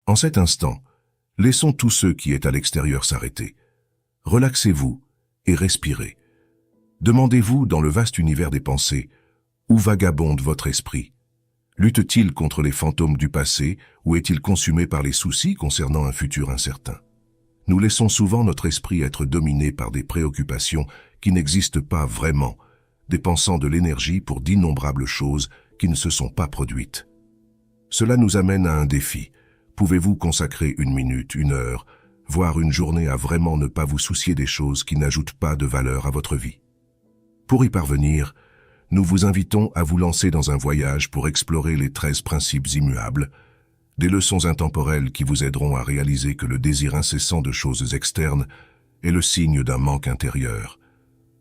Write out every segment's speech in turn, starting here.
En cet instant, laissons tous ceux qui est à l'extérieur s'arrêter. Relaxez-vous et respirez. Demandez-vous, dans le vaste univers des pensées, où vagabonde votre esprit? Lutte-t-il contre les fantômes du passé ou est-il consumé par les soucis concernant un futur incertain? Nous laissons souvent notre esprit être dominé par des préoccupations qui n'existent pas vraiment, dépensant de l'énergie pour d'innombrables choses qui ne se sont pas produites. Cela nous amène à un défi. Pouvez-vous consacrer 1 minute, 1 heure, voire une journée à vraiment ne pas vous soucier des choses qui n'ajoutent pas de valeur à votre vie? Pour y parvenir, nous vous invitons à vous lancer dans un voyage pour explorer les 13 principes immuables, des leçons intemporelles qui vous aideront à réaliser que le désir incessant de choses externes est le signe d'un manque intérieur.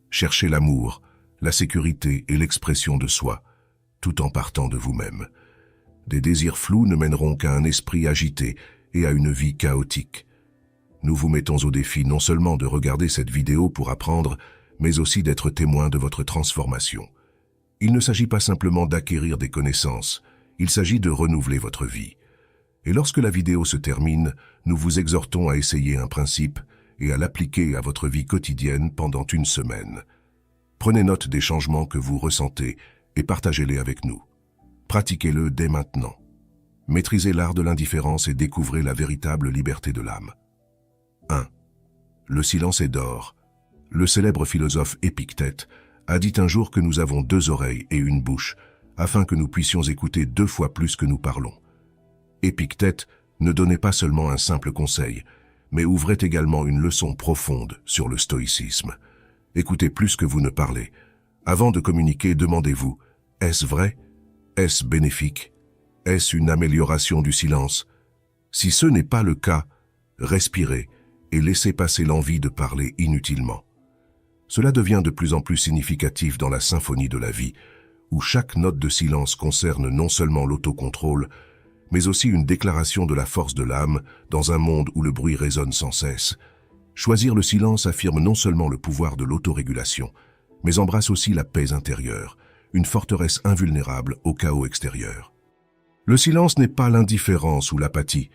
Cherchez l'amour, la sécurité et l'expression de soi, tout en partant de vous-même. Des désirs flous ne mèneront qu'à un esprit agité et à une vie chaotique. Nous vous mettons au défi non seulement de regarder cette vidéo pour apprendre, mais aussi d'être témoin de votre transformation. Il ne s'agit pas simplement d'acquérir des connaissances, il s'agit de renouveler votre vie. Et lorsque la vidéo se termine, nous vous exhortons à essayer un principe et à l'appliquer à votre vie quotidienne pendant 1 semaine. Prenez note des changements que vous ressentez et partagez-les avec nous. Pratiquez-le dès maintenant. Maîtrisez l'art de l'indifférence et découvrez la véritable liberté de l'âme. 1. Le silence est d'or. Le célèbre philosophe Épictète a dit un jour que nous avons 2 oreilles et 1 bouche, afin que nous puissions écouter 2 fois plus que nous parlons. Épictète ne donnait pas seulement un simple conseil, mais ouvrait également une leçon profonde sur le stoïcisme. Écoutez plus que vous ne parlez. Avant de communiquer, demandez-vous, est-ce vrai? Est-ce bénéfique? Est-ce une amélioration du silence? Si ce n'est pas le cas, respirez et laissez passer l'envie de parler inutilement. Cela devient de plus en plus significatif dans la symphonie de la vie, où chaque note de silence concerne non seulement l'autocontrôle, mais aussi une déclaration de la force de l'âme dans un monde où le bruit résonne sans cesse. Choisir le silence affirme non seulement le pouvoir de l'autorégulation, mais embrasse aussi la paix intérieure, une forteresse invulnérable au chaos extérieur. Le silence n'est pas l'indifférence ou l'apathie,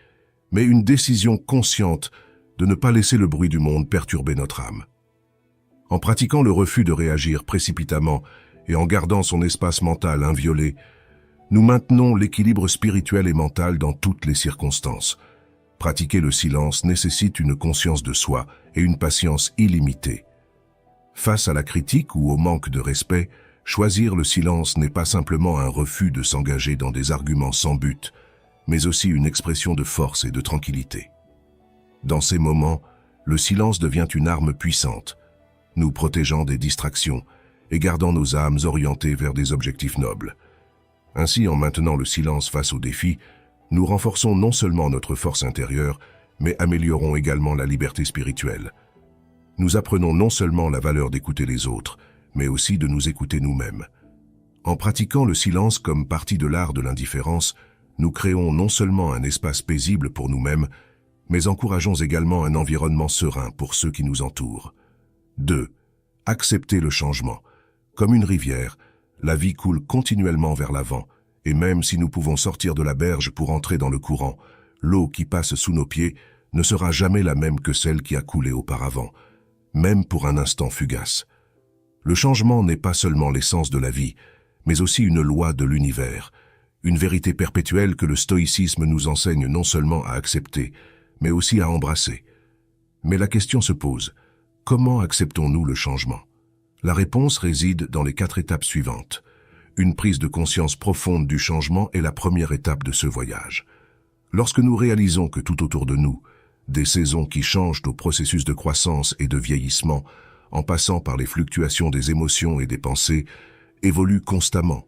mais une décision consciente de ne pas laisser le bruit du monde perturber notre âme. En pratiquant le refus de réagir précipitamment et en gardant son espace mental inviolé, nous maintenons l'équilibre spirituel et mental dans toutes les circonstances. Pratiquer le silence nécessite une conscience de soi et une patience illimitée. Face à la critique ou au manque de respect, choisir le silence n'est pas simplement un refus de s'engager dans des arguments sans but, mais aussi une expression de force et de tranquillité. Dans ces moments, le silence devient une arme puissante, nous protégeant des distractions et gardant nos âmes orientées vers des objectifs nobles. Ainsi, en maintenant le silence face aux défis, nous renforçons non seulement notre force intérieure, mais améliorons également la liberté spirituelle. Nous apprenons non seulement la valeur d'écouter les autres, mais aussi de nous écouter nous-mêmes. En pratiquant le silence comme partie de l'art de l'indifférence, nous créons non seulement un espace paisible pour nous-mêmes, mais encourageons également un environnement serein pour ceux qui nous entourent. 2. Accepter le changement. Comme une rivière, la vie coule continuellement vers l'avant, et même si nous pouvons sortir de la berge pour entrer dans le courant, l'eau qui passe sous nos pieds ne sera jamais la même que celle qui a coulé auparavant, même pour un instant fugace. Le changement n'est pas seulement l'essence de la vie, mais aussi une loi de l'univers, une vérité perpétuelle que le stoïcisme nous enseigne non seulement à accepter, mais aussi à embrasser. Mais la question se pose, comment acceptons-nous le changement? La réponse réside dans les 4 étapes suivantes. Une prise de conscience profonde du changement est la première étape de ce voyage. Lorsque nous réalisons que tout autour de nous, des saisons qui changent au processus de croissance et de vieillissement, en passant par les fluctuations des émotions et des pensées, évoluent constamment,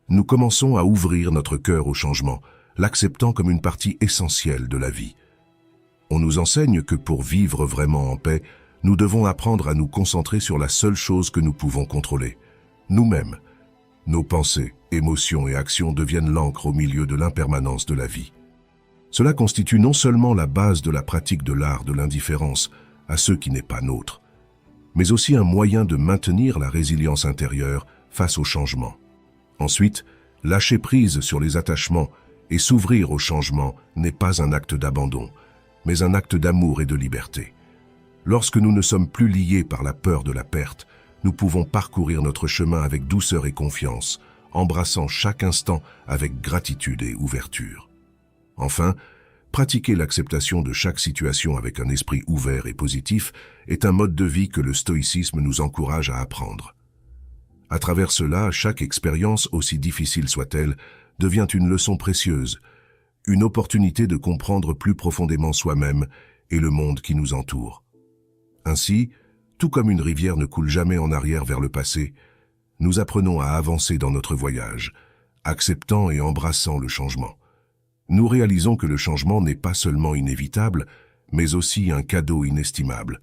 nous commençons à ouvrir notre cœur au changement, l'acceptant comme une partie essentielle de la vie. On nous enseigne que pour vivre vraiment en paix, nous devons apprendre à nous concentrer sur la seule chose que nous pouvons contrôler, nous-mêmes. Nos pensées, émotions et actions deviennent l'encre au milieu de l'impermanence de la vie. Cela constitue non seulement la base de la pratique de l'art de l'indifférence à ce qui n'est pas nôtre, mais aussi un moyen de maintenir la résilience intérieure face au changement. Ensuite, lâcher prise sur les attachements Et s'ouvrir au changement n'est pas un acte d'abandon, mais un acte d'amour et de liberté. Lorsque nous ne sommes plus liés par la peur de la perte, nous pouvons parcourir notre chemin avec douceur et confiance, embrassant chaque instant avec gratitude et ouverture. Enfin, pratiquer l'acceptation de chaque situation avec un esprit ouvert et positif est un mode de vie que le stoïcisme nous encourage à apprendre. À travers cela, chaque expérience, aussi difficile soit-elle, devient une leçon précieuse, une opportunité de comprendre plus profondément soi-même et le monde qui nous entoure. Ainsi, tout comme une rivière ne coule jamais en arrière vers le passé, nous apprenons à avancer dans notre voyage, acceptant et embrassant le changement. Nous réalisons que le changement n'est pas seulement inévitable, mais aussi un cadeau inestimable,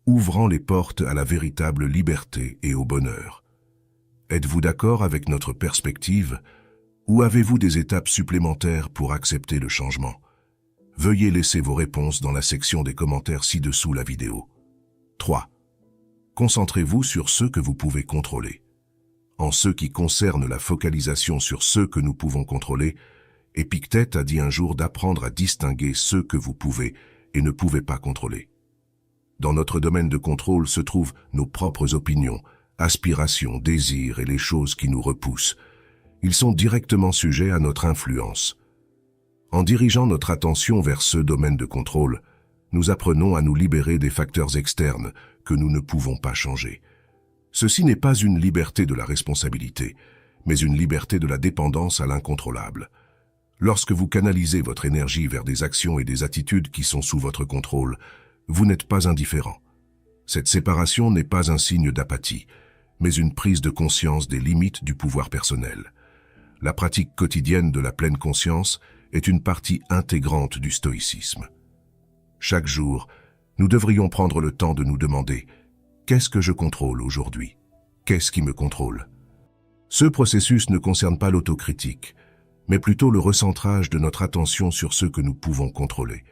ouvrant les portes à la véritable liberté et au bonheur. Êtes-vous d'accord avec notre perspective, ou avez-vous des étapes supplémentaires pour accepter le changement? Veuillez laisser vos réponses dans la section des commentaires ci-dessous la vidéo. 3. Concentrez-vous sur ce que vous pouvez contrôler. En ce qui concerne la focalisation sur ce que nous pouvons contrôler, Épictète a dit un jour d'apprendre à distinguer ce que vous pouvez et ne pouvez pas contrôler. Dans notre domaine de contrôle se trouvent nos propres opinions, aspirations, désirs et les choses qui nous repoussent. Ils sont directement sujets à notre influence. En dirigeant notre attention vers ce domaine de contrôle, nous apprenons à nous libérer des facteurs externes que nous ne pouvons pas changer. Ceci n'est pas une liberté de la responsabilité, mais une liberté de la dépendance à l'incontrôlable. Lorsque vous canalisez votre énergie vers des actions et des attitudes qui sont sous votre contrôle, vous n'êtes pas indifférent. Cette séparation n'est pas un signe d'apathie, mais une prise de conscience des limites du pouvoir personnel. La pratique quotidienne de la pleine conscience est une partie intégrante du stoïcisme. Chaque jour, nous devrions prendre le temps de nous demander « Qu'est-ce que je contrôle aujourd'hui? Qu'est-ce qui me contrôle ?» Ce processus ne concerne pas l'autocritique, mais plutôt le recentrage de notre attention sur ce que nous pouvons contrôler.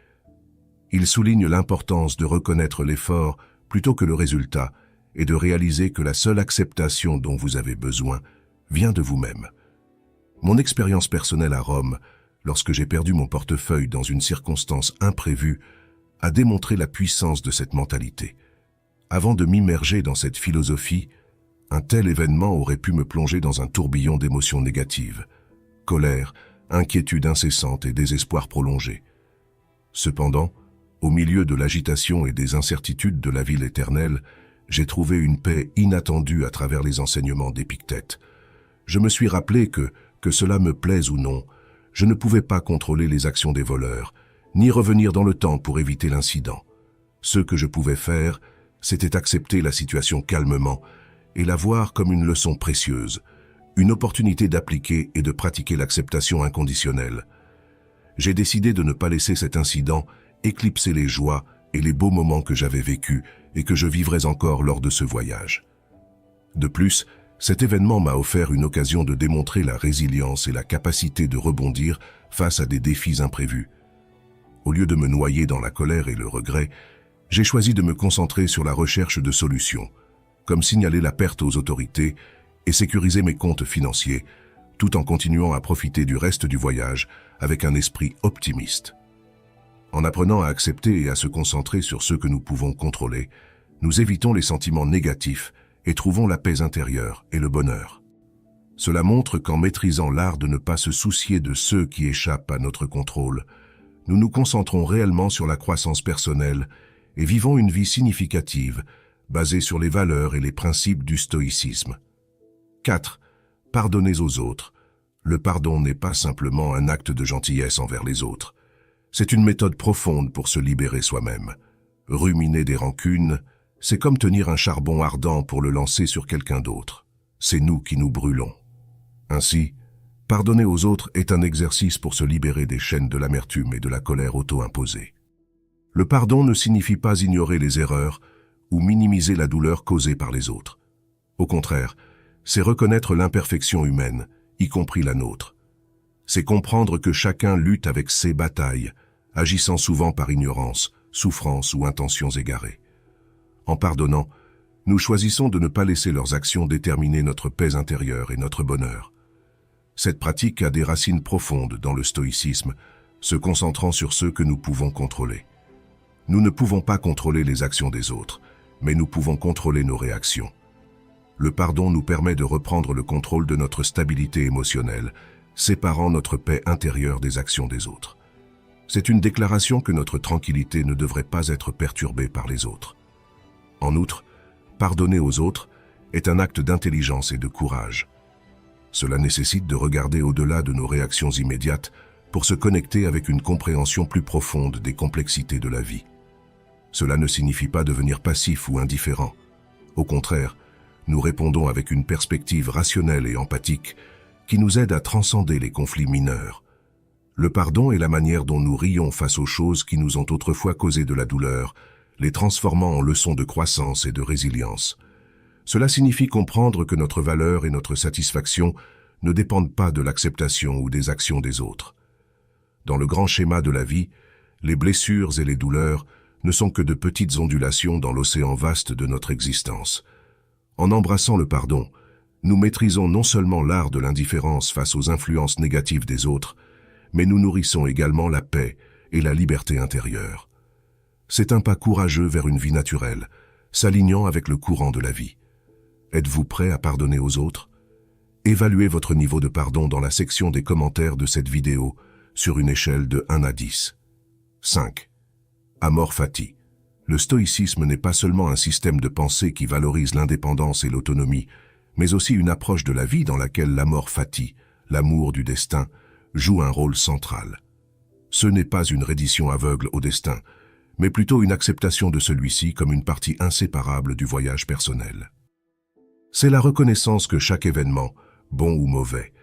Il souligne l'importance de reconnaître l'effort plutôt que le résultat et de réaliser que la seule acceptation dont vous avez besoin vient de vous-même. Mon expérience personnelle à Rome, lorsque j'ai perdu mon portefeuille dans une circonstance imprévue, a démontré la puissance de cette mentalité. Avant de m'immerger dans cette philosophie, un tel événement aurait pu me plonger dans un tourbillon d'émotions négatives, colère, inquiétude incessante et désespoir prolongé. Cependant, au milieu de l'agitation et des incertitudes de la ville éternelle, j'ai trouvé une paix inattendue à travers les enseignements d'Épictète. Je me suis rappelé que cela me plaise ou non, je ne pouvais pas contrôler les actions des voleurs, ni revenir dans le temps pour éviter l'incident. Ce que je pouvais faire, c'était accepter la situation calmement et la voir comme une leçon précieuse, une opportunité d'appliquer et de pratiquer l'acceptation inconditionnelle. J'ai décidé de ne pas laisser cet incident éclipser les joies et les beaux moments que j'avais vécus et que je vivrais encore lors de ce voyage. De plus, cet événement m'a offert une occasion de démontrer la résilience et la capacité de rebondir face à des défis imprévus. Au lieu de me noyer dans la colère et le regret, j'ai choisi de me concentrer sur la recherche de solutions, comme signaler la perte aux autorités et sécuriser mes comptes financiers, tout en continuant à profiter du reste du voyage avec un esprit optimiste. En apprenant à accepter et à se concentrer sur ce que nous pouvons contrôler, nous évitons les sentiments négatifs et trouvons la paix intérieure et le bonheur. Cela montre qu'en maîtrisant l'art de ne pas se soucier de ceux qui échappent à notre contrôle, nous nous concentrons réellement sur la croissance personnelle et vivons une vie significative, basée sur les valeurs et les principes du stoïcisme. 4. Pardonnez aux autres. Le pardon n'est pas simplement un acte de gentillesse envers les autres. C'est une méthode profonde pour se libérer soi-même. Ruminer des rancunes, c'est comme tenir un charbon ardent pour le lancer sur quelqu'un d'autre. C'est nous qui nous brûlons. Ainsi, pardonner aux autres est un exercice pour se libérer des chaînes de l'amertume et de la colère auto-imposée. Le pardon ne signifie pas ignorer les erreurs ou minimiser la douleur causée par les autres. Au contraire, c'est reconnaître l'imperfection humaine, y compris la nôtre. C'est comprendre que chacun lutte avec ses batailles, agissant souvent par ignorance, souffrance ou intentions égarées. En pardonnant, nous choisissons de ne pas laisser leurs actions déterminer notre paix intérieure et notre bonheur. Cette pratique a des racines profondes dans le stoïcisme, se concentrant sur ceux que nous pouvons contrôler. Nous ne pouvons pas contrôler les actions des autres, mais nous pouvons contrôler nos réactions. Le pardon nous permet de reprendre le contrôle de notre stabilité émotionnelle, séparant notre paix intérieure des actions des autres. C'est une déclaration que notre tranquillité ne devrait pas être perturbée par les autres. En outre, pardonner aux autres est un acte d'intelligence et de courage. Cela nécessite de regarder au-delà de nos réactions immédiates pour se connecter avec une compréhension plus profonde des complexités de la vie. Cela ne signifie pas devenir passif ou indifférent. Au contraire, nous répondons avec une perspective rationnelle et empathique qui nous aide à transcender les conflits mineurs. Le pardon est la manière dont nous rions face aux choses qui nous ont autrefois causé de la douleur, les transformant en leçons de croissance et de résilience. Cela signifie comprendre que notre valeur et notre satisfaction ne dépendent pas de l'acceptation ou des actions des autres. Dans le grand schéma de la vie, les blessures et les douleurs ne sont que de petites ondulations dans l'océan vaste de notre existence. En embrassant le pardon, nous maîtrisons non seulement l'art de l'indifférence face aux influences négatives des autres, mais nous nourrissons également la paix et la liberté intérieure. C'est un pas courageux vers une vie naturelle, s'alignant avec le courant de la vie. Êtes-vous prêt à pardonner aux autres? Évaluez votre niveau de pardon dans la section des commentaires de cette vidéo sur une échelle de 1 à 10. 5. Amor fati. Le stoïcisme n'est pas seulement un système de pensée qui valorise l'indépendance et l'autonomie, mais aussi une approche de la vie dans laquelle l'amor fati, l'amour du destin, joue un rôle central. Ce n'est pas une reddition aveugle au destin, mais plutôt une acceptation de celui-ci comme une partie inséparable du voyage personnel. C'est la reconnaissance que chaque événement, bon ou mauvais,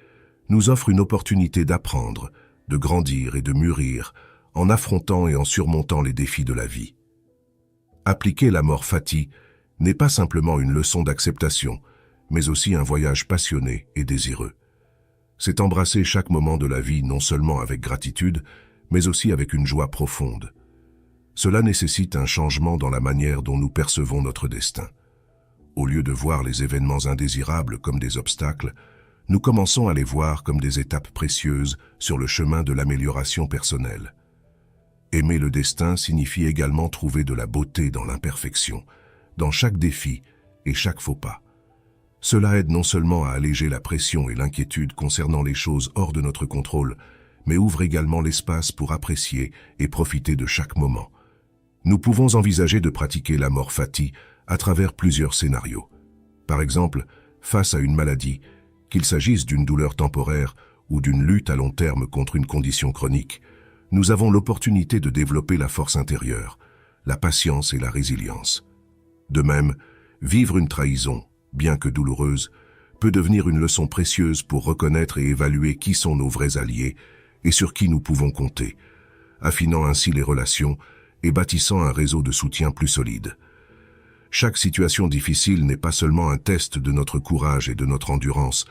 nous offre une opportunité d'apprendre, de grandir et de mûrir en affrontant et en surmontant les défis de la vie. Appliquer l'amor fati n'est pas simplement une leçon d'acceptation, mais aussi un voyage passionné et désireux. C'est embrasser chaque moment de la vie non seulement avec gratitude, mais aussi avec une joie profonde. Cela nécessite un changement dans la manière dont nous percevons notre destin. Au lieu de voir les événements indésirables comme des obstacles, nous commençons à les voir comme des étapes précieuses sur le chemin de l'amélioration personnelle. Aimer le destin signifie également trouver de la beauté dans l'imperfection, dans chaque défi et chaque faux pas. Cela aide non seulement à alléger la pression et l'inquiétude concernant les choses hors de notre contrôle, mais ouvre également l'espace pour apprécier et profiter de chaque moment. Nous pouvons envisager de pratiquer l'amor fati à travers plusieurs scénarios. Par exemple, face à une maladie, qu'il s'agisse d'une douleur temporaire ou d'une lutte à long terme contre une condition chronique, nous avons l'opportunité de développer la force intérieure, la patience et la résilience. De même, vivre une trahison, bien que douloureuse, peut devenir une leçon précieuse pour reconnaître et évaluer qui sont nos vrais alliés et sur qui nous pouvons compter, affinant ainsi les relations et bâtissant un réseau de soutien plus solide. Chaque situation difficile n'est pas seulement un test de notre courage et de notre endurance,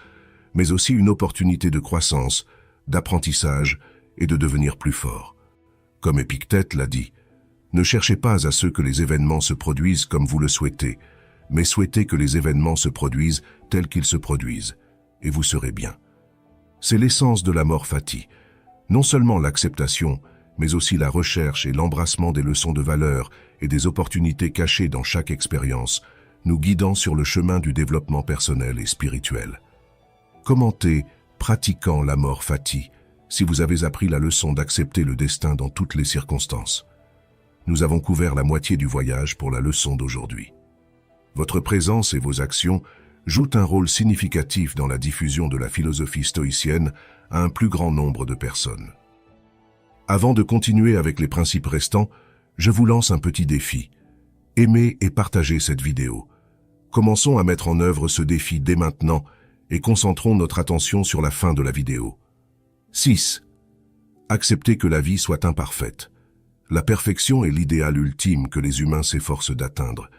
mais aussi une opportunité de croissance, d'apprentissage et de devenir plus fort. Comme Épictète l'a dit, ne cherchez pas à ce que les événements se produisent comme vous le souhaitez, mais souhaitez que les événements se produisent tels qu'ils se produisent, et vous serez bien. C'est l'essence de l'amor fati, non seulement l'acceptation, mais aussi la recherche et l'embrassement des leçons de valeur et des opportunités cachées dans chaque expérience, nous guidant sur le chemin du développement personnel et spirituel. Commentez, pratiquant l'amor fati, si vous avez appris la leçon d'accepter le destin dans toutes les circonstances. Nous avons couvert la moitié du voyage pour la leçon d'aujourd'hui. Votre présence et vos actions jouent un rôle significatif dans la diffusion de la philosophie stoïcienne à un plus grand nombre de personnes. Avant de continuer avec les principes restants, je vous lance un petit défi. Aimez et partagez cette vidéo. Commençons à mettre en œuvre ce défi dès maintenant et concentrons notre attention sur la fin de la vidéo. 6. Acceptez que la vie soit imparfaite. La perfection est l'idéal ultime que les humains s'efforcent d'atteindre.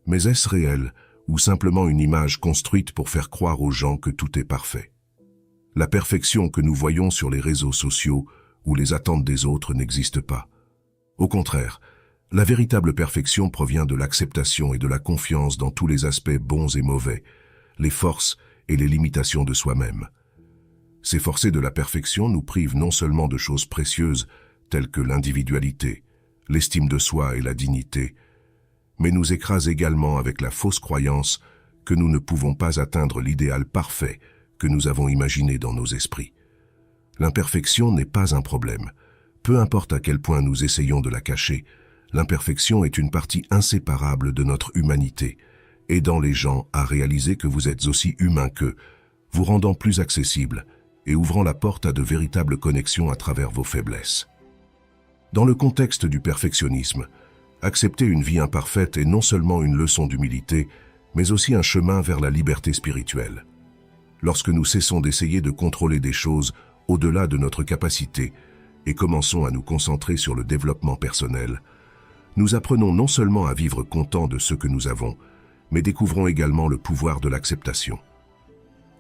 Mais est-ce réel ou simplement une image construite pour faire croire aux gens que tout est parfait? La perfection que nous voyons sur les réseaux sociaux ou les attentes des autres n'existe pas. Au contraire, la véritable perfection provient de l'acceptation et de la confiance dans tous les aspects bons et mauvais, les forces et les limitations de soi-même. S'efforcer de la perfection nous prive non seulement de choses précieuses telles que l'individualité, l'estime de soi et la dignité, mais nous écrase également avec la fausse croyance que nous ne pouvons pas atteindre l'idéal parfait que nous avons imaginé dans nos esprits. L'imperfection n'est pas un problème. Peu importe à quel point nous essayons de la cacher, l'imperfection est une partie inséparable de notre humanité, aidant les gens à réaliser que vous êtes aussi humains qu'eux, vous rendant plus accessible et ouvrant la porte à de véritables connexions à travers vos faiblesses. Dans le contexte du perfectionnisme, accepter une vie imparfaite est non seulement une leçon d'humilité, mais aussi un chemin vers la liberté spirituelle. Lorsque nous cessons d'essayer de contrôler des choses au-delà de notre capacité et commençons à nous concentrer sur le développement personnel, nous apprenons non seulement à vivre contents de ce que nous avons, mais découvrons également le pouvoir de l'acceptation.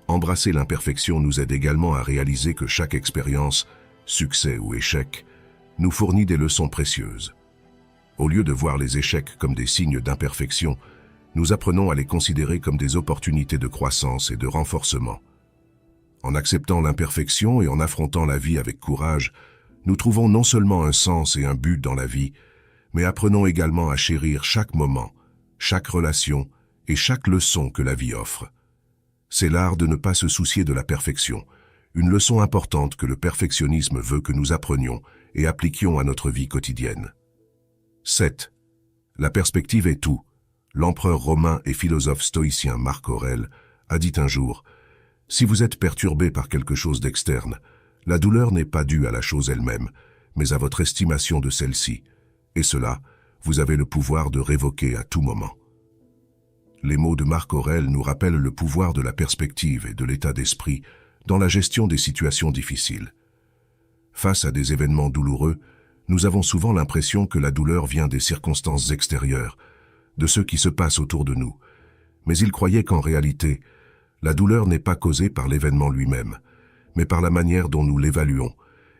Embrasser l'imperfection nous aide également à réaliser que chaque expérience, succès ou échec, nous fournit des leçons précieuses. Au lieu de voir les échecs comme des signes d'imperfection, nous apprenons à les considérer comme des opportunités de croissance et de renforcement. En acceptant l'imperfection et en affrontant la vie avec courage, nous trouvons non seulement un sens et un but dans la vie, mais apprenons également à chérir chaque moment, chaque relation et chaque leçon que la vie offre. C'est l'art de ne pas se soucier de la perfection, une leçon importante que le perfectionnisme veut que nous apprenions et appliquions à notre vie quotidienne. 7. La perspective est tout. L'empereur romain et philosophe stoïcien Marc Aurèle a dit un jour « Si vous êtes perturbé par quelque chose d'externe, la douleur n'est pas due à la chose elle-même, mais à votre estimation de celle-ci, et cela, vous avez le pouvoir de révoquer à tout moment. » Les mots de Marc Aurèle nous rappellent le pouvoir de la perspective et de l'état d'esprit dans la gestion des situations difficiles. Face à des événements douloureux, nous avons souvent l'impression que la douleur vient des circonstances extérieures, de ce qui se passe autour de nous. Mais il croyait qu'en réalité, la douleur n'est pas causée par l'événement lui-même, mais par la manière dont nous l'évaluons,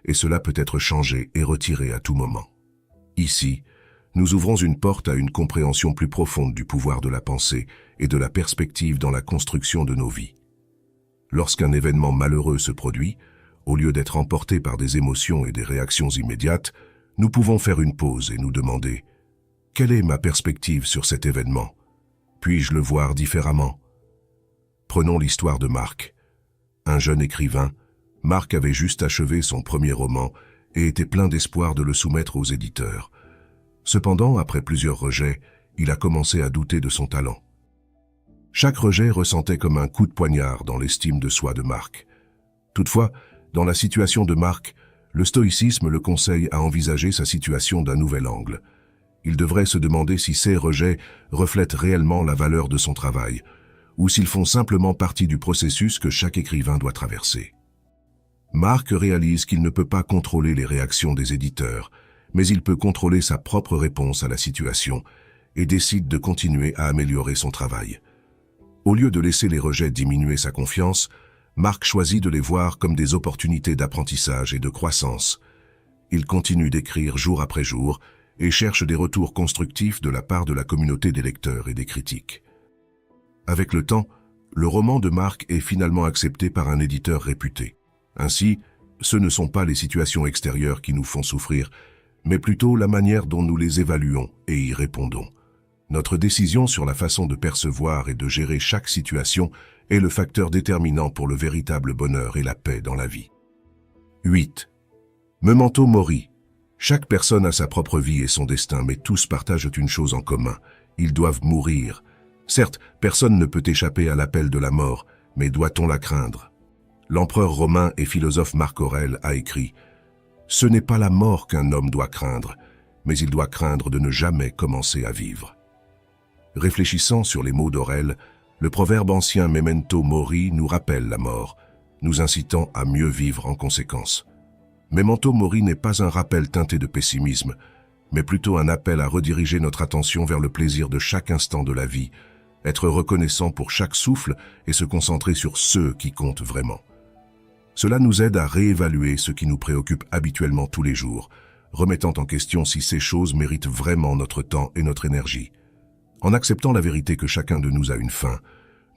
et cela peut être changé et retiré à tout moment. Ici, nous ouvrons une porte à une compréhension plus profonde du pouvoir de la pensée et de la perspective dans la construction de nos vies. Lorsqu'un événement malheureux se produit, au lieu d'être emporté par des émotions et des réactions immédiates, nous pouvons faire une pause et nous demander « Quelle est ma perspective sur cet événement? Puis-je le voir différemment ?» Prenons l'histoire de Marc. Un jeune écrivain, Marc avait juste achevé son premier roman et était plein d'espoir de le soumettre aux éditeurs. Cependant, après plusieurs rejets, il a commencé à douter de son talent. Chaque rejet ressentait comme un coup de poignard dans l'estime de soi de Marc. Toutefois, dans la situation de Marc, le stoïcisme le conseille à envisager sa situation d'un nouvel angle. Il devrait se demander si ces rejets reflètent réellement la valeur de son travail, ou s'ils font simplement partie du processus que chaque écrivain doit traverser. Marc réalise qu'il ne peut pas contrôler les réactions des éditeurs, mais il peut contrôler sa propre réponse à la situation et décide de continuer à améliorer son travail. Au lieu de laisser les rejets diminuer sa confiance, Marc choisit de les voir comme des opportunités d'apprentissage et de croissance. Il continue d'écrire jour après jour et cherche des retours constructifs de la part de la communauté des lecteurs et des critiques. Avec le temps, le roman de Marc est finalement accepté par un éditeur réputé. Ainsi, ce ne sont pas les situations extérieures qui nous font souffrir, mais plutôt la manière dont nous les évaluons et y répondons. Notre décision sur la façon de percevoir et de gérer chaque situation est le facteur déterminant pour le véritable bonheur et la paix dans la vie. 8. Memento mori. Chaque personne a sa propre vie et son destin, mais tous partagent une chose en commun. Ils doivent mourir. Certes, personne ne peut échapper à l'appel de la mort, mais doit-on la craindre? L'empereur romain et philosophe Marc Aurèle a écrit « Ce n'est pas la mort qu'un homme doit craindre, mais il doit craindre de ne jamais commencer à vivre. » Réfléchissant sur les mots d'Aurèle, le proverbe ancien Memento mori nous rappelle la mort, nous incitant à mieux vivre en conséquence. Memento mori n'est pas un rappel teinté de pessimisme, mais plutôt un appel à rediriger notre attention vers le plaisir de chaque instant de la vie, être reconnaissant pour chaque souffle et se concentrer sur ceux qui comptent vraiment. Cela nous aide à réévaluer ce qui nous préoccupe habituellement tous les jours, remettant en question si ces choses méritent vraiment notre temps et notre énergie. En acceptant la vérité que chacun de nous a une fin,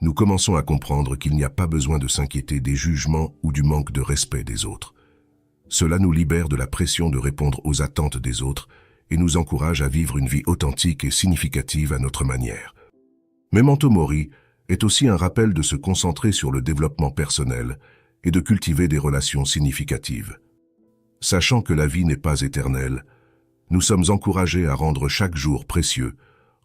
nous commençons à comprendre qu'il n'y a pas besoin de s'inquiéter des jugements ou du manque de respect des autres. Cela nous libère de la pression de répondre aux attentes des autres et nous encourage à vivre une vie authentique et significative à notre manière. Memento Mori est aussi un rappel de se concentrer sur le développement personnel et de cultiver des relations significatives. Sachant que la vie n'est pas éternelle, nous sommes encouragés à rendre chaque jour précieux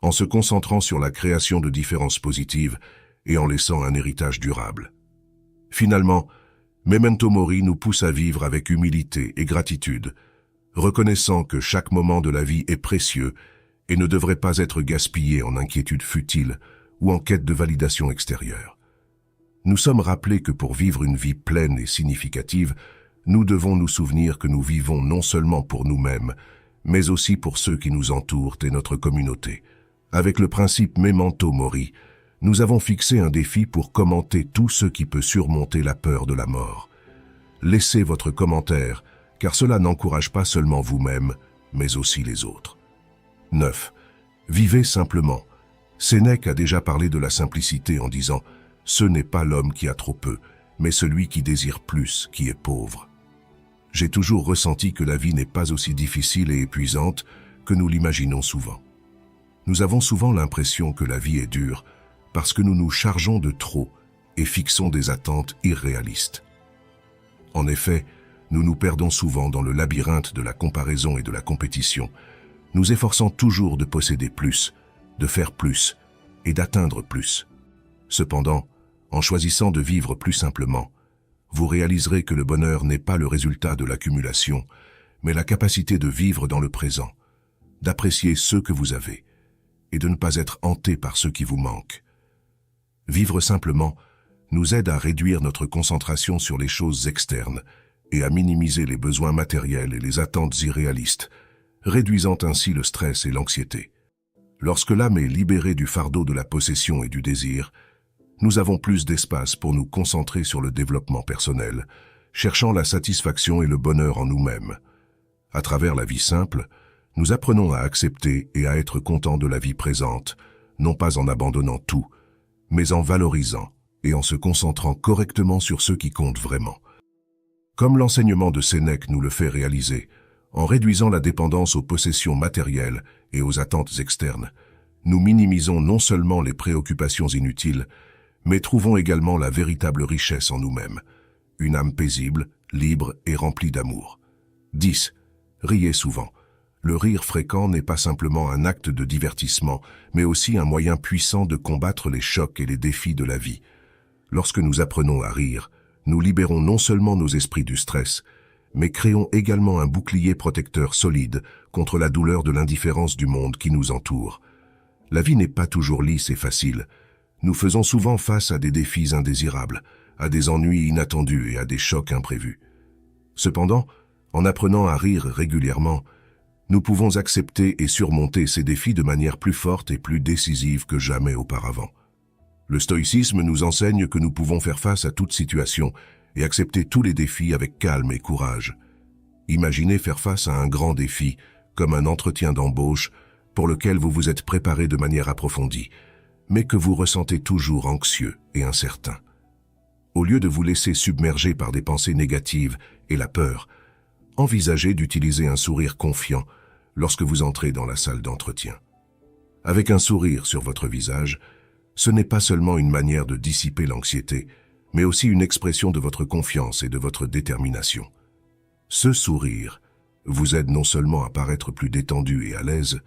en se concentrant sur la création de différences positives et en laissant un héritage durable. Finalement, Memento Mori nous pousse à vivre avec humilité et gratitude, reconnaissant que chaque moment de la vie est précieux et ne devrait pas être gaspillé en inquiétudes futiles ou en quête de validation extérieure. Nous sommes rappelés que pour vivre une vie pleine et significative, nous devons nous souvenir que nous vivons non seulement pour nous-mêmes, mais aussi pour ceux qui nous entourent et notre communauté. Avec le principe Memento Mori, nous avons fixé un défi pour commenter tout ce qui peut surmonter la peur de la mort. Laissez votre commentaire, car cela n'encourage pas seulement vous-même, mais aussi les autres. 9. Vivez simplement. Sénèque a déjà parlé de la simplicité en disant « Ce n'est pas l'homme qui a trop peu, mais celui qui désire plus, qui est pauvre. » J'ai toujours ressenti que la vie n'est pas aussi difficile et épuisante que nous l'imaginons souvent. Nous avons souvent l'impression que la vie est dure parce que nous nous chargeons de trop et fixons des attentes irréalistes. En effet, nous nous perdons souvent dans le labyrinthe de la comparaison et de la compétition, nous efforçant toujours de posséder plus, de faire plus et d'atteindre plus. Cependant, en choisissant de vivre plus simplement, vous réaliserez que le bonheur n'est pas le résultat de l'accumulation, mais la capacité de vivre dans le présent, d'apprécier ce que vous avez et de ne pas être hanté par ce qui vous manque. Vivre simplement nous aide à réduire notre concentration sur les choses externes et à minimiser les besoins matériels et les attentes irréalistes, réduisant ainsi le stress et l'anxiété. Lorsque l'âme est libérée du fardeau de la possession et du désir, nous avons plus d'espace pour nous concentrer sur le développement personnel, cherchant la satisfaction et le bonheur en nous-mêmes. À travers la vie simple, nous apprenons à accepter et à être contents de la vie présente, non pas en abandonnant tout, mais en valorisant et en se concentrant correctement sur ce qui compte vraiment. Comme l'enseignement de Sénèque nous le fait réaliser, en réduisant la dépendance aux possessions matérielles et aux attentes externes, nous minimisons non seulement les préoccupations inutiles, mais trouvons également la véritable richesse en nous-mêmes, une âme paisible, libre et remplie d'amour. 10. Riez souvent. Le rire fréquent n'est pas simplement un acte de divertissement, mais aussi un moyen puissant de combattre les chocs et les défis de la vie. Lorsque nous apprenons à rire, nous libérons non seulement nos esprits du stress, mais créons également un bouclier protecteur solide contre la douleur de l'indifférence du monde qui nous entoure. La vie n'est pas toujours lisse et facile. Nous faisons souvent face à des défis indésirables, à des ennuis inattendus et à des chocs imprévus. Cependant, en apprenant à rire régulièrement, nous pouvons accepter et surmonter ces défis de manière plus forte et plus décisive que jamais auparavant. Le stoïcisme nous enseigne que nous pouvons faire face à toute situation et accepter tous les défis avec calme et courage. Imaginez faire face à un grand défi, comme un entretien d'embauche, pour lequel vous vous êtes préparé de manière approfondie, mais que vous ressentez toujours anxieux et incertain. Au lieu de vous laisser submerger par des pensées négatives et la peur, envisagez d'utiliser un sourire confiant lorsque vous entrez dans la salle d'entretien. Avec un sourire sur votre visage, ce n'est pas seulement une manière de dissiper l'anxiété, mais aussi une expression de votre confiance et de votre détermination. Ce sourire vous aide non seulement à paraître plus détendu et à l'aise,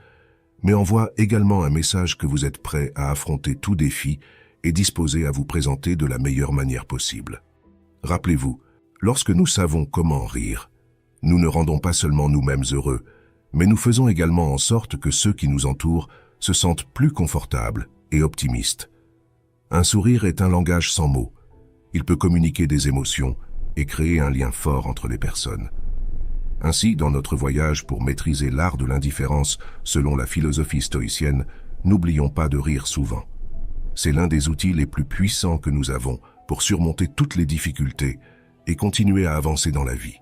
mais envoie également un message que vous êtes prêt à affronter tout défi et disposé à vous présenter de la meilleure manière possible. Rappelez-vous, lorsque nous savons comment rire, nous ne rendons pas seulement nous-mêmes heureux, mais nous faisons également en sorte que ceux qui nous entourent se sentent plus confortables et optimistes. Un sourire est un langage sans mots. Il peut communiquer des émotions et créer un lien fort entre les personnes. Ainsi, dans notre voyage pour maîtriser l'art de l'indifférence selon la philosophie stoïcienne, n'oublions pas de rire souvent. C'est l'un des outils les plus puissants que nous avons pour surmonter toutes les difficultés et continuer à avancer dans la vie.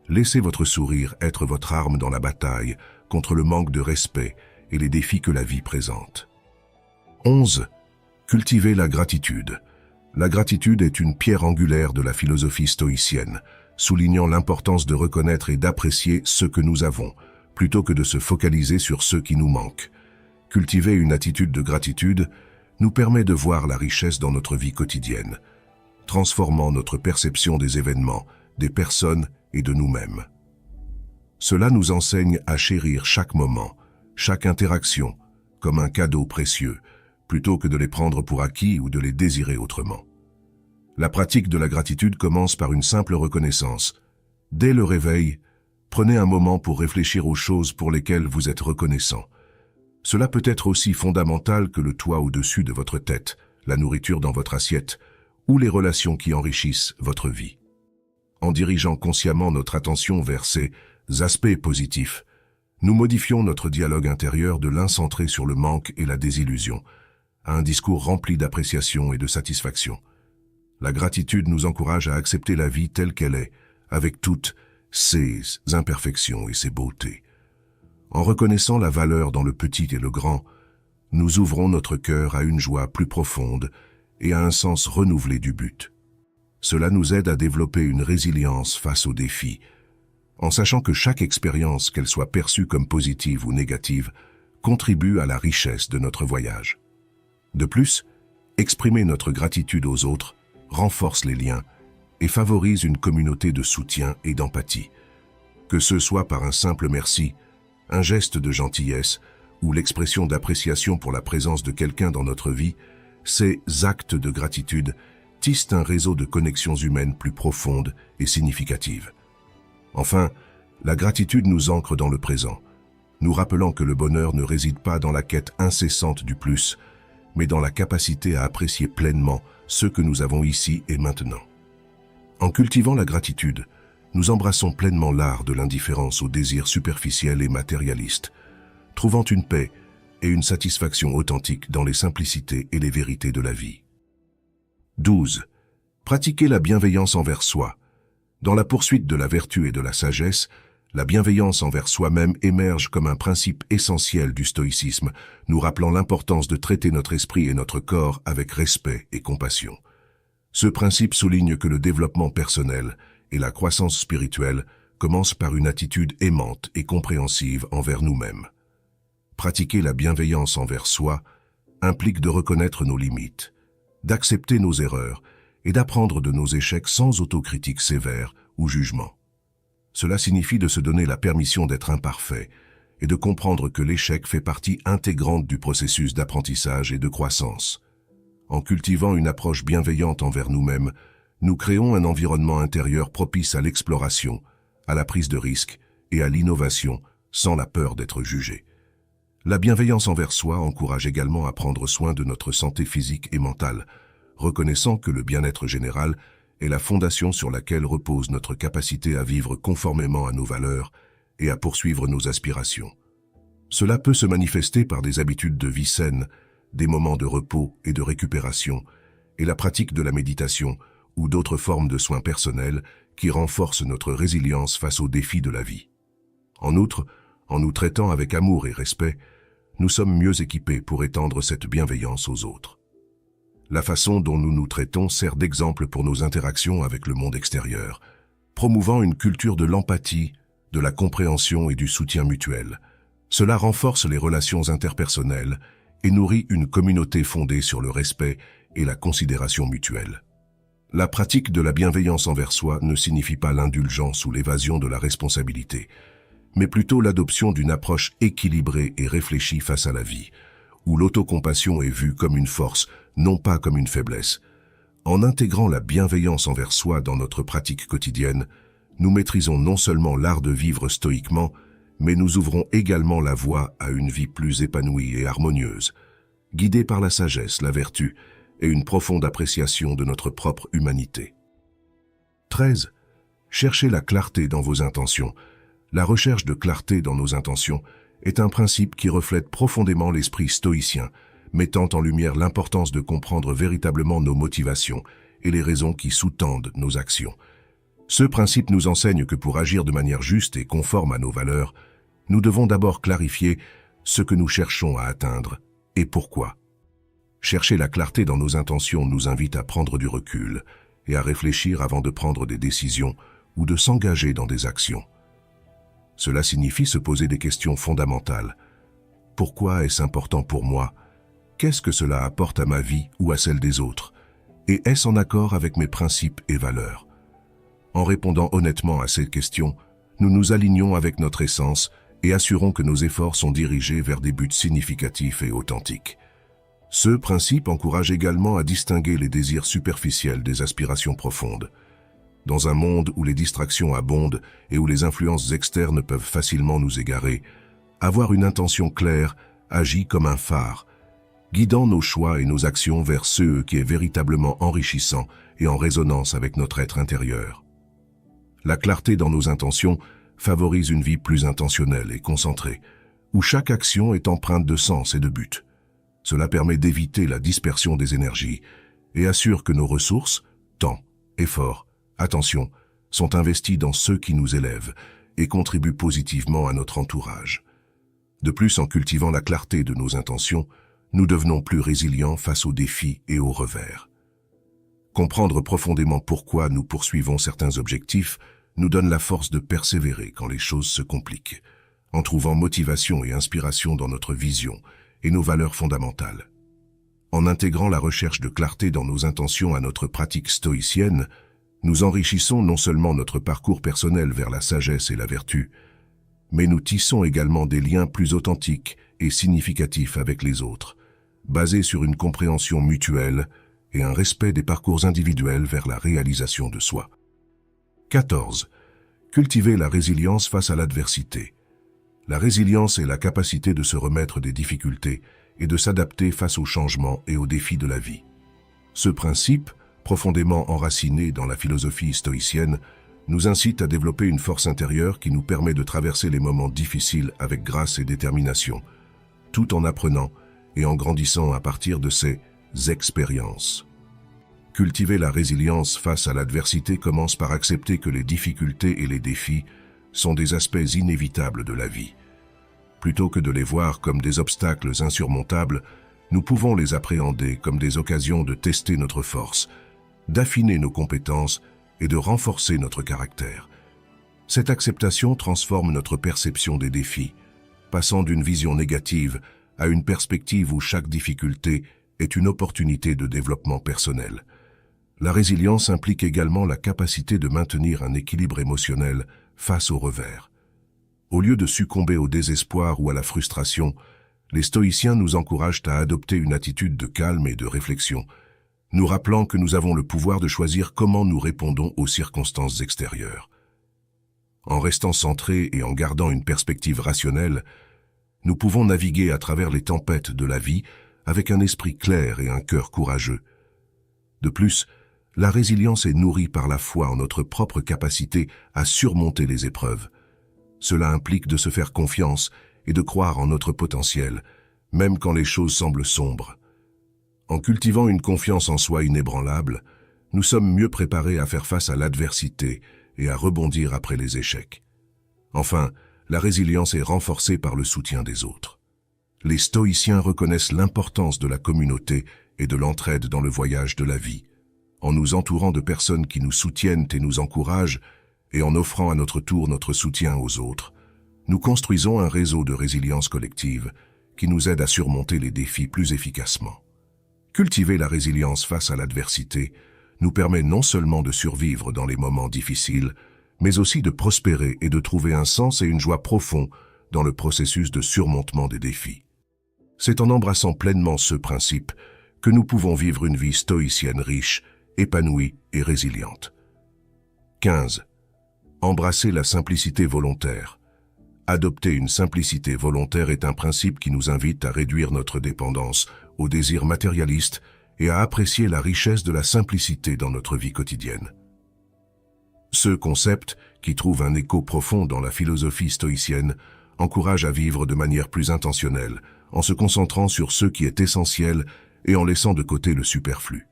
Laissez votre sourire être votre arme dans la bataille contre le manque de respect et les défis que la vie présente. 11. Cultivez la gratitude. La gratitude est une pierre angulaire de la philosophie stoïcienne, soulignant l'importance de reconnaître et d'apprécier ce que nous avons, plutôt que de se focaliser sur ce qui nous manque. Cultiver une attitude de gratitude nous permet de voir la richesse dans notre vie quotidienne, transformant notre perception des événements, des personnes et de nous-mêmes. Cela nous enseigne à chérir chaque moment, chaque interaction, comme un cadeau précieux, plutôt que de les prendre pour acquis ou de les désirer autrement. La pratique de la gratitude commence par une simple reconnaissance. Dès le réveil, prenez un moment pour réfléchir aux choses pour lesquelles vous êtes reconnaissant. Cela peut être aussi fondamental que le toit au-dessus de votre tête, la nourriture dans votre assiette, ou les relations qui enrichissent votre vie. En dirigeant consciemment notre attention vers ces aspects positifs, nous modifions notre dialogue intérieur de l'incentré sur le manque et la désillusion, à un discours rempli d'appréciation et de satisfaction. La gratitude nous encourage à accepter la vie telle qu'elle est, avec toutes ses imperfections et ses beautés. En reconnaissant la valeur dans le petit et le grand, nous ouvrons notre cœur à une joie plus profonde et à un sens renouvelé du but. Cela nous aide à développer une résilience face aux défis, en sachant que chaque expérience, qu'elle soit perçue comme positive ou négative, contribue à la richesse de notre voyage. De plus, exprimer notre gratitude aux autres renforce les liens et favorise une communauté de soutien et d'empathie. Que ce soit par un simple merci, un geste de gentillesse ou l'expression d'appréciation pour la présence de quelqu'un dans notre vie, ces actes de gratitude tissent un réseau de connexions humaines plus profondes et significatives. Enfin, la gratitude nous ancre dans le présent, nous rappelant que le bonheur ne réside pas dans la quête incessante du plus, mais dans la capacité à apprécier pleinement ce que nous avons ici et maintenant. En cultivant la gratitude, nous embrassons pleinement l'art de l'indifférence aux désirs superficiels et matérialistes, trouvant une paix et une satisfaction authentique dans les simplicités et les vérités de la vie. 12. Pratiquer la bienveillance envers soi. Dans la poursuite de la vertu et de la sagesse, la bienveillance envers soi-même émerge comme un principe essentiel du stoïcisme, nous rappelant l'importance de traiter notre esprit et notre corps avec respect et compassion. Ce principe souligne que le développement personnel et la croissance spirituelle commencent par une attitude aimante et compréhensive envers nous-mêmes. Pratiquer la bienveillance envers soi implique de reconnaître nos limites, d'accepter nos erreurs et d'apprendre de nos échecs sans autocritique sévère ou jugement. Cela signifie de se donner la permission d'être imparfait et de comprendre que l'échec fait partie intégrante du processus d'apprentissage et de croissance. En cultivant une approche bienveillante envers nous-mêmes, nous créons un environnement intérieur propice à l'exploration, à la prise de risque et à l'innovation sans la peur d'être jugé. La bienveillance envers soi encourage également à prendre soin de notre santé physique et mentale, reconnaissant que le bien-être général est la fondation sur laquelle repose notre capacité à vivre conformément à nos valeurs et à poursuivre nos aspirations. Cela peut se manifester par des habitudes de vie saines, des moments de repos et de récupération, et la pratique de la méditation ou d'autres formes de soins personnels qui renforcent notre résilience face aux défis de la vie. En outre, en nous traitant avec amour et respect, nous sommes mieux équipés pour étendre cette bienveillance aux autres. La façon dont nous nous traitons sert d'exemple pour nos interactions avec le monde extérieur, promouvant une culture de l'empathie, de la compréhension et du soutien mutuel. Cela renforce les relations interpersonnelles et nourrit une communauté fondée sur le respect et la considération mutuelle. La pratique de la bienveillance envers soi ne signifie pas l'indulgence ou l'évasion de la responsabilité, mais plutôt l'adoption d'une approche équilibrée et réfléchie face à la vie, où l'autocompassion est vue comme une force, non pas comme une faiblesse. En intégrant la bienveillance envers soi dans notre pratique quotidienne, nous maîtrisons non seulement l'art de vivre stoïquement, mais nous ouvrons également la voie à une vie plus épanouie et harmonieuse, guidée par la sagesse, la vertu et une profonde appréciation de notre propre humanité. 13. Cherchez la clarté dans vos intentions. La recherche de clarté dans nos intentions est un principe qui reflète profondément l'esprit stoïcien, mettant en lumière l'importance de comprendre véritablement nos motivations et les raisons qui sous-tendent nos actions. Ce principe nous enseigne que pour agir de manière juste et conforme à nos valeurs, nous devons d'abord clarifier ce que nous cherchons à atteindre et pourquoi. Chercher la clarté dans nos intentions nous invite à prendre du recul et à réfléchir avant de prendre des décisions ou de s'engager dans des actions. Cela signifie se poser des questions fondamentales. Pourquoi est-ce important pour moi? Qu'est-ce que cela apporte à ma vie ou à celle des autres? Et est-ce en accord avec mes principes et valeurs? En répondant honnêtement à ces questions, nous nous alignons avec notre essence et assurons que nos efforts sont dirigés vers des buts significatifs et authentiques. Ce principe encourage également à distinguer les désirs superficiels des aspirations profondes. Dans un monde où les distractions abondent et où les influences externes peuvent facilement nous égarer, avoir une intention claire agit comme un phare, guidant nos choix et nos actions vers ce qui est véritablement enrichissant et en résonance avec notre être intérieur. La clarté dans nos intentions favorise une vie plus intentionnelle et concentrée, où chaque action est empreinte de sens et de but. Cela permet d'éviter la dispersion des énergies et assure que nos ressources, temps, efforts, attention, sont investis dans ceux qui nous élèvent et contribuent positivement à notre entourage. De plus, en cultivant la clarté de nos intentions, nous devenons plus résilients face aux défis et aux revers. Comprendre profondément pourquoi nous poursuivons certains objectifs nous donne la force de persévérer quand les choses se compliquent, en trouvant motivation et inspiration dans notre vision et nos valeurs fondamentales. En intégrant la recherche de clarté dans nos intentions à notre pratique stoïcienne, nous enrichissons non seulement notre parcours personnel vers la sagesse et la vertu, mais nous tissons également des liens plus authentiques et significatifs avec les autres, basés sur une compréhension mutuelle et un respect des parcours individuels vers la réalisation de soi. 14. Cultiver la résilience face à l'adversité. La résilience est la capacité de se remettre des difficultés et de s'adapter face aux changements et aux défis de la vie. Ce principe, profondément enraciné dans la philosophie stoïcienne, nous incite à développer une force intérieure qui nous permet de traverser les moments difficiles avec grâce et détermination, tout en apprenant et en grandissant à partir de ces expériences. Cultiver la résilience face à l'adversité commence par accepter que les difficultés et les défis sont des aspects inévitables de la vie. Plutôt que de les voir comme des obstacles insurmontables, nous pouvons les appréhender comme des occasions de tester notre force, d'affiner nos compétences et de renforcer notre caractère. Cette acceptation transforme notre perception des défis, passant d'une vision négative à une perspective où chaque difficulté est une opportunité de développement personnel. La résilience implique également la capacité de maintenir un équilibre émotionnel face aux revers. Au lieu de succomber au désespoir ou à la frustration, les stoïciens nous encouragent à adopter une attitude de calme et de réflexion, nous rappelant que nous avons le pouvoir de choisir comment nous répondons aux circonstances extérieures. En restant centrés et en gardant une perspective rationnelle, nous pouvons naviguer à travers les tempêtes de la vie avec un esprit clair et un cœur courageux. De plus, la résilience est nourrie par la foi en notre propre capacité à surmonter les épreuves. Cela implique de se faire confiance et de croire en notre potentiel, même quand les choses semblent sombres. En cultivant une confiance en soi inébranlable, nous sommes mieux préparés à faire face à l'adversité et à rebondir après les échecs. Enfin, la résilience est renforcée par le soutien des autres. Les stoïciens reconnaissent l'importance de la communauté et de l'entraide dans le voyage de la vie. En nous entourant de personnes qui nous soutiennent et nous encouragent, et en offrant à notre tour notre soutien aux autres, nous construisons un réseau de résilience collective qui nous aide à surmonter les défis plus efficacement. Cultiver la résilience face à l'adversité nous permet non seulement de survivre dans les moments difficiles, mais aussi de prospérer et de trouver un sens et une joie profonds dans le processus de surmontement des défis. C'est en embrassant pleinement ce principe que nous pouvons vivre une vie stoïcienne riche, épanouie et résiliente. 15. Embrasser la simplicité volontaire. Adopter une simplicité volontaire est un principe qui nous invite à réduire notre dépendance aux désirs matérialistes et à apprécier la richesse de la simplicité dans notre vie quotidienne. Ce concept, qui trouve un écho profond dans la philosophie stoïcienne, encourage à vivre de manière plus intentionnelle, en se concentrant sur ce qui est essentiel et en laissant de côté le superflu.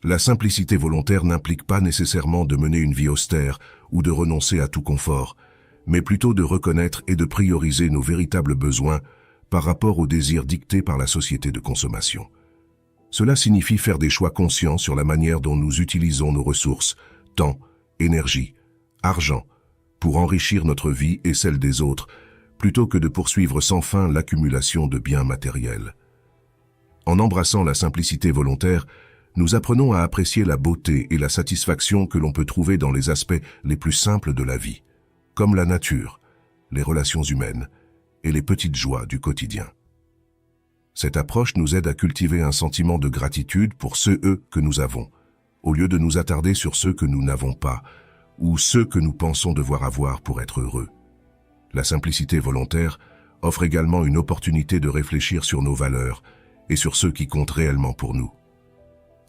La simplicité volontaire n'implique pas nécessairement de mener une vie austère ou de renoncer à tout confort, mais plutôt de reconnaître et de prioriser nos véritables besoins par rapport aux désirs dictés par la société de consommation. Cela signifie faire des choix conscients sur la manière dont nous utilisons nos ressources, temps, énergie, argent, pour enrichir notre vie et celle des autres, plutôt que de poursuivre sans fin l'accumulation de biens matériels. En embrassant la simplicité volontaire, nous apprenons à apprécier la beauté et la satisfaction que l'on peut trouver dans les aspects les plus simples de la vie, comme la nature, les relations humaines et les petites joies du quotidien. Cette approche nous aide à cultiver un sentiment de gratitude pour ceux que nous avons, au lieu de nous attarder sur ceux que nous n'avons pas, ou ceux que nous pensons devoir avoir pour être heureux. La simplicité volontaire offre également une opportunité de réfléchir sur nos valeurs et sur ceux qui comptent réellement pour nous.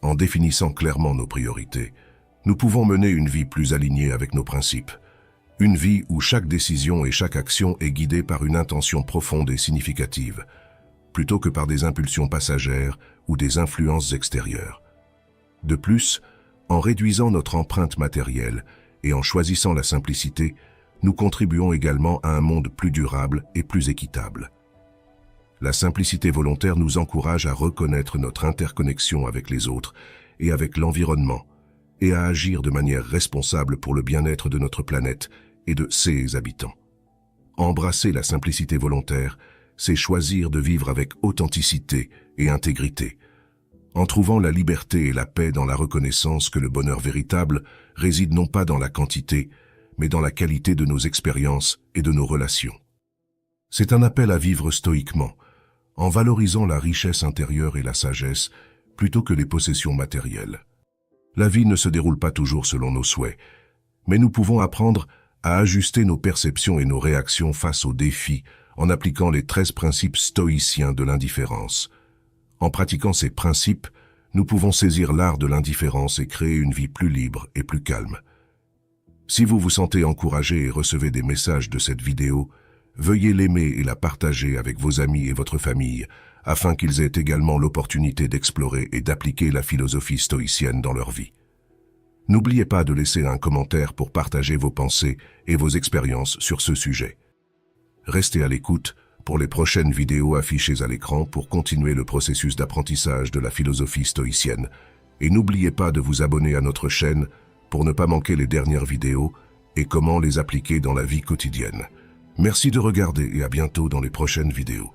En définissant clairement nos priorités, nous pouvons mener une vie plus alignée avec nos principes. Une vie où chaque décision et chaque action est guidée par une intention profonde et significative, plutôt que par des impulsions passagères ou des influences extérieures. De plus, en réduisant notre empreinte matérielle et en choisissant la simplicité, nous contribuons également à un monde plus durable et plus équitable. La simplicité volontaire nous encourage à reconnaître notre interconnexion avec les autres et avec l'environnement, et à agir de manière responsable pour le bien-être de notre planète et de ses habitants. Embrasser la simplicité volontaire, c'est choisir de vivre avec authenticité et intégrité, en trouvant la liberté et la paix dans la reconnaissance que le bonheur véritable réside non pas dans la quantité, mais dans la qualité de nos expériences et de nos relations. C'est un appel à vivre stoïquement, en valorisant la richesse intérieure et la sagesse, plutôt que les possessions matérielles. La vie ne se déroule pas toujours selon nos souhaits, mais nous pouvons apprendre à ajuster nos perceptions et nos réactions face aux défis en appliquant les 13 principes stoïciens de l'indifférence. En pratiquant ces principes, nous pouvons saisir l'art de l'indifférence et créer une vie plus libre et plus calme. Si vous vous sentez encouragé et recevez des messages de cette vidéo, veuillez l'aimer et la partager avec vos amis et votre famille, afin qu'ils aient également l'opportunité d'explorer et d'appliquer la philosophie stoïcienne dans leur vie. N'oubliez pas de laisser un commentaire pour partager vos pensées et vos expériences sur ce sujet. Restez à l'écoute pour les prochaines vidéos affichées à l'écran pour continuer le processus d'apprentissage de la philosophie stoïcienne. Et n'oubliez pas de vous abonner à notre chaîne pour ne pas manquer les dernières vidéos et comment les appliquer dans la vie quotidienne. Merci de regarder et à bientôt dans les prochaines vidéos.